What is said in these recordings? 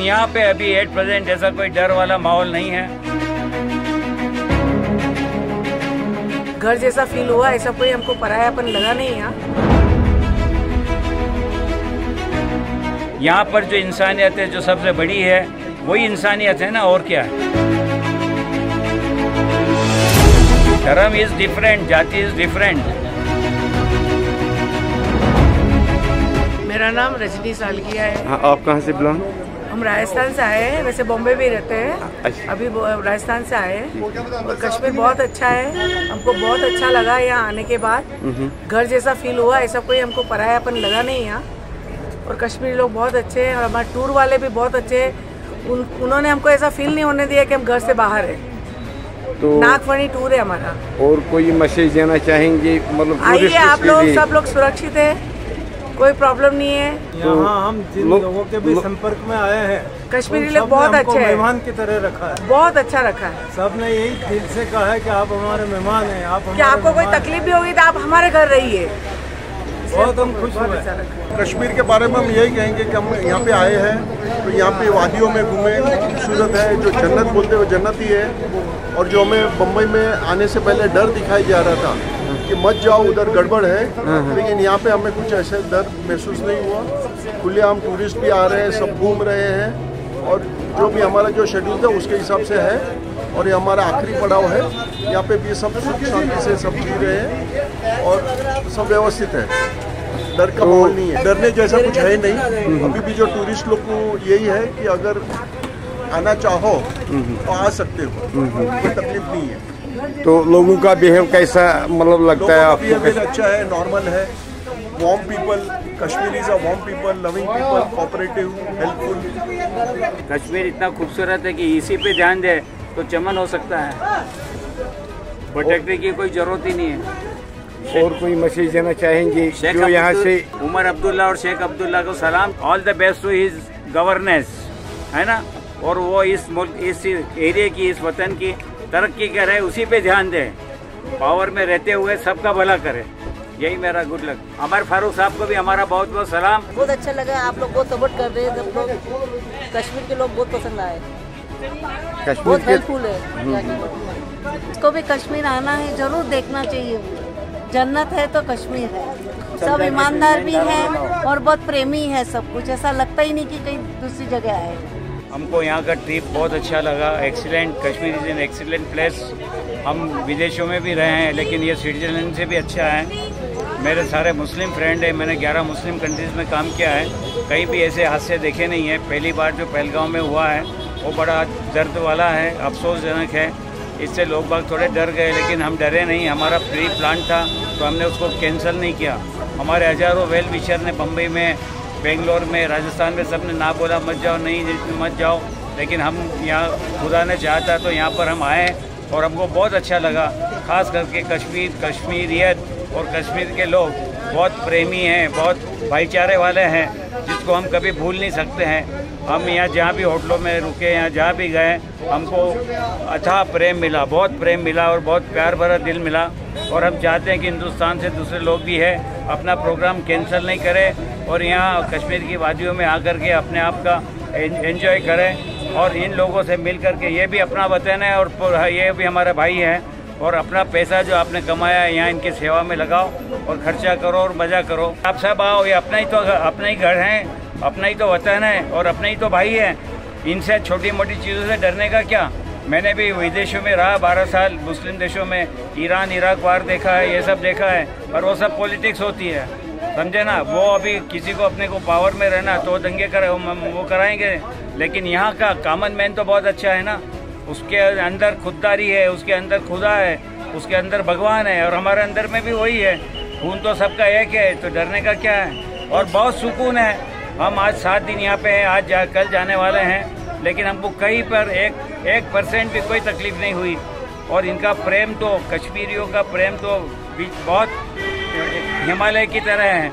यहाँ पे अभी 8% ऐसा कोई डर वाला माहौल नहीं है। घर जैसा फील हुआ, ऐसा कोई हमको परायापन लगा नहीं। यहाँ पर जो इंसानियत है, जो सबसे बड़ी है, वही इंसानियत है ना, और क्या है। धर्म इज डिफरेंट, जाति इज डिफरेंट। मेरा नाम रजनी सालकिया है। हाँ, आप कहाँ से बिलोंग? हम राजस्थान से आए हैं, वैसे बॉम्बे भी रहते हैं। अभी राजस्थान से आए हैं। और कश्मीर बहुत अच्छा है, हमको बहुत अच्छा लगा यहाँ आने के बाद। घर जैसा फील हुआ, ऐसा कोई हमको परायापन लगा नहीं यहाँ। और कश्मीरी लोग बहुत अच्छे हैं और हमारे टूर वाले भी बहुत अच्छे हैं। उन्होंने हमको ऐसा फील नहीं होने दिया कि हम घर से बाहर हैं। तो नागफनी टूर है हमारा। और कोई मैसेज देना चाहेंगे? मतलब आइए, आप लोग सब लोग सुरक्षित है, कोई प्रॉब्लम नहीं है। यहाँ हम जिन लोगों के भी संपर्क में आए हैं, कश्मीरी लोग बहुत अच्छे हैं, मेहमान की तरह रखा है, बहुत अच्छा रखा है। सबने यही दिल से कहा है कि आप हमारे मेहमान हैं। आप क्या आपको कोई तकलीफ भी होगी तो आप हमारे घर रहिए। बहुत हम खुश हुए। कश्मीर के बारे में हम यही कहेंगे कि हम यहाँ पे आए हैं तो यहाँ पे वादियों में घूमे, खूबसूरत है। जो जन्नत बोलते हैं जन्नत ही है। और जो हमें बम्बई में आने से पहले डर दिखाई जा रहा था कि मत जाओ, उधर गड़बड़ है, लेकिन यहाँ पे हमें कुछ ऐसे डर महसूस नहीं हुआ। खुलेआम टूरिस्ट भी आ रहे हैं, सब घूम रहे हैं और जो भी हमारा जो शेड्यूल था उसके हिसाब से है। और ये हमारा आखिरी पड़ाव है। यहाँ पे भी सब सुख शांति से सब जी रहे हैं और सब व्यवस्थित है। डर का माहौल नहीं है, डरने जैसा कुछ है नहीं। अभी भी जो टूरिस्ट लोग को यही है कि अगर आना चाहो तो आ सकते हो, कोई तकलीफ नहीं है। तो लोगों का बिहेव कैसा मतलब लगता है आपको? बिहेवियर अच्छा है, नॉर्मल है। Warm people, Kashmiris are warm people, loving people, cooperative, helpful. Kashmir इतना खूबसूरत है कि इसी पे ध्यान दे तो चमन हो सकता है, भटकने की कोई जरूरत ही नहीं है। और कोई मैसेज देना चाहेंगे जो यहाँ से? उमर अब्दुल्ला और शेख अब्दुल्ला को सलाम। All the best to his governance, है ना। और वो इस मुल्क, इस एरिया की, इस वतन की तरक्की करे, उसी पे ध्यान दे। पावर में रहते हुए सबका भला करे, यही मेरा गुड लक। अमर फारूक साहब को भी हमारा बहुत बहुत सलाम। बहुत अच्छा लगा, आप लोग बहुत सपोर्ट कर रहे हैं। सब लोग कश्मीर के लोग बहुत पसंद आए, बहुत हेल्पफुल है। इसको भी कश्मीर आना है, जरूर देखना चाहिए। जन्नत है तो कश्मीर है। सब ईमानदार भी है और बहुत प्रेमी है सब कुछ। ऐसा लगता ही नहीं कि कहीं दूसरी जगह आए। हमको यहाँ का ट्रिप बहुत अच्छा लगा, excellent. Kashmir is an excellent place. हम विदेशों में भी रहे हैं, लेकिन ये स्विट्ज़रलैंड से भी अच्छा है। मेरे सारे मुस्लिम फ्रेंड हैं, मैंने 11 मुस्लिम कंट्रीज़ में काम किया है। कहीं भी ऐसे हादसे देखे नहीं है। पहली बार जो पहलगांव में हुआ है वो बड़ा दर्द वाला है, अफसोसजनक है। इससे लोग बाग थोड़े डर गए, लेकिन हम डरे नहीं। हमारा प्री प्लान था तो हमने उसको कैंसिल नहीं किया। हमारे हज़ारों वेल विशर ने बम्बई में, बेंगलोर में, राजस्थान में सबने ना बोला मत जाओ, नहीं मत जाओ, लेकिन हम यहाँ खुदा ने चाहता तो यहाँ पर हम आए और हमको बहुत अच्छा लगा। ख़ास करके कश्मीरियत और कश्मीर के लोग बहुत प्रेमी हैं, बहुत भाईचारे वाले हैं, जिसको हम कभी भूल नहीं सकते हैं। हम यहाँ जहाँ भी होटलों में रुके, यहाँ जहाँ भी गए, हमको अथाह प्रेम मिला, बहुत प्रेम मिला और बहुत प्यार भरा दिल मिला। और हम चाहते हैं कि हिंदुस्तान से दूसरे लोग भी है अपना प्रोग्राम कैंसिल नहीं करें और यहाँ कश्मीर की वादियों में आकर के अपने आप का एंजॉय करें। और इन लोगों से मिल कर के, ये भी अपना वतन है और ये भी हमारे भाई हैं। और अपना पैसा जो आपने कमाया है यहाँ इनकी सेवा में लगाओ और खर्चा करो और मज़ा करो। आप सब आओ, ये अपना ही घर है, अपना ही तो वतन है और अपने ही तो भाई है। इनसे छोटी मोटी चीज़ों से डरने का क्या। मैंने भी विदेशों में रहा 12 साल, मुस्लिम देशों में, ईरान इराक वार देखा है, ये सब देखा है, पर वो सब पॉलिटिक्स होती है, समझे ना। वो अभी किसी को अपने को पावर में रहना तो दंगे वो कराएंगे, लेकिन यहाँ का कॉमन मैन तो बहुत अच्छा है ना। उसके अंदर खुददारी है, उसके अंदर खुदा है, उसके अंदर भगवान है और हमारे अंदर में भी वही है। खून तो सबका एक है, तो डरने का क्या है। और बहुत सुकून है। हम आज 7 दिन यहाँ पे हैं, आज कल जाने वाले हैं, लेकिन हमको कहीं पर 1% भी कोई तकलीफ नहीं हुई। और इनका प्रेम तो, कश्मीरियों का प्रेम तो बहुत हिमालय की तरह है।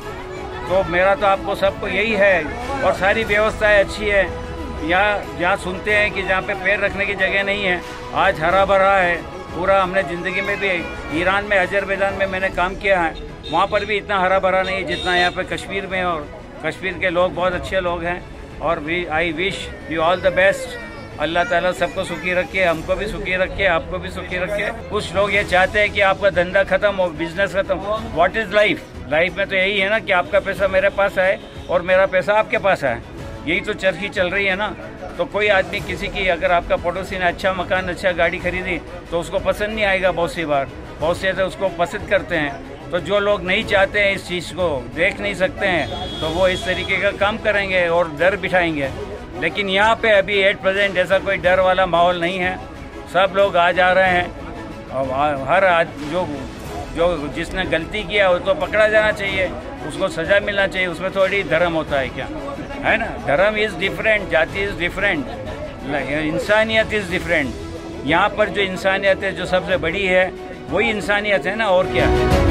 तो मेरा तो आपको सबको यही है। और सारी व्यवस्थाएं अच्छी है। यहाँ जहाँ सुनते हैं कि जहाँ पे पैर रखने की जगह नहीं है, आज हरा भरा है पूरा। हमने ज़िंदगी में भी ईरान में, अजरबैजान में मैंने काम किया है, वहाँ पर भी इतना हरा भरा नहीं जितना यहाँ पे कश्मीर में। और कश्मीर के लोग बहुत अच्छे लोग हैं और I wish you all the best. अल्लाह ताला सबको सुखी रखे, हमको भी सुखी रखे, आपको भी सुखी रखे। कुछ लोग ये चाहते हैं कि आपका धंधा खत्म हो, बिजनेस खत्म हो। What is life? लाइफ में तो यही है ना कि आपका पैसा मेरे पास आए और मेरा पैसा आपके पास आए। यही तो चरखी चल रही है ना। तो कोई आदमी किसी की, अगर आपका पड़ोसी ने अच्छा मकान, अच्छा गाड़ी खरीदी तो उसको पसंद नहीं आएगा। बहुत सी बार बहुत से ऐसे उसको पसंद करते हैं। तो जो लोग नहीं चाहते हैं इस चीज़ को, देख नहीं सकते हैं, तो वो इस तरीके का काम करेंगे और डर बिठाएंगे। लेकिन यहाँ पे अभी एट प्रेजेंट ऐसा कोई डर वाला माहौल नहीं है। सब लोग आ जा रहे हैं और हर जो जिसने गलती किया वो तो पकड़ा जाना चाहिए, उसको सजा मिलना चाहिए। उसमें थोड़ी धर्म होता है क्या, है ना? धर्म इज़ डिफरेंट, जाति इज़ डिफरेंट, इंसानियत इज़ डिफरेंट। यहाँ पर जो इंसानियत है, जो सबसे बड़ी है, वही इंसानियत है ना, और क्या है।